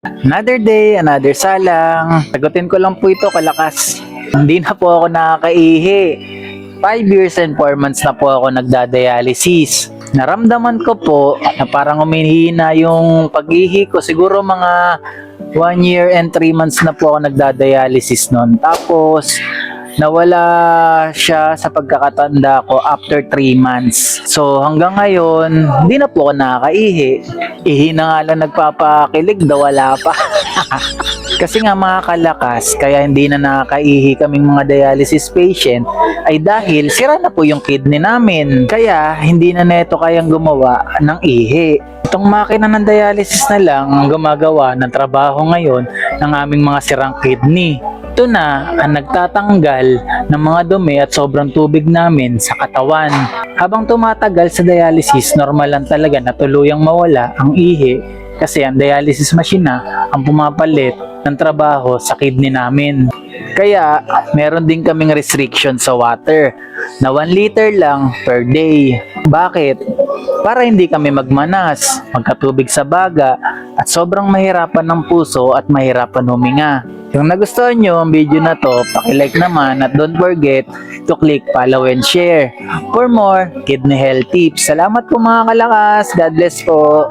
Another day, another salang. Sagutin ko lang po ito, kalakas. Hindi na po ako nakakaihi. 5 years and 4 months na po ako nagdadialysis. Naramdaman ko po na parang humihina yung pag-ihi ko. Siguro mga 1 year and 3 months na po ako nagdadialysis noon. Tapos, nawala siya sa pagkakatanda ko after 3 months. So hanggang ngayon, hindi na po ako nakakaihi. Ihi na nga lang nagpapakilig, daw wala pa. Kasi nga mga kalakas, kaya hindi na nakakaihi kaming mga dialysis patient ay dahil sira na po yung kidney namin. Kaya hindi na neto kayang gumawa ng ihi. Itong makina ng dialysis na lang ang gumagawa ng trabaho ngayon ng aming mga sirang kidney. Ito na ang nagtatanggal ng mga dumi at sobrang tubig namin sa katawan. Habang tumatagal sa dialysis, normal lang talaga na tuluyang mawala ang ihi kasi ang dialysis machine na ang pumapalit ng trabaho sa kidney namin. Kaya meron din kaming restriction sa water na 1 liter lang per day. Bakit? Para hindi kami magmanas, magkatubig sa baga at sobrang mahirapan ng puso at mahirapan huminga. Kung nagustuhan nyo ang video na to, paki-like naman at don't forget to click follow and share for more kidney health tips. Salamat po mga kalakas. God bless po.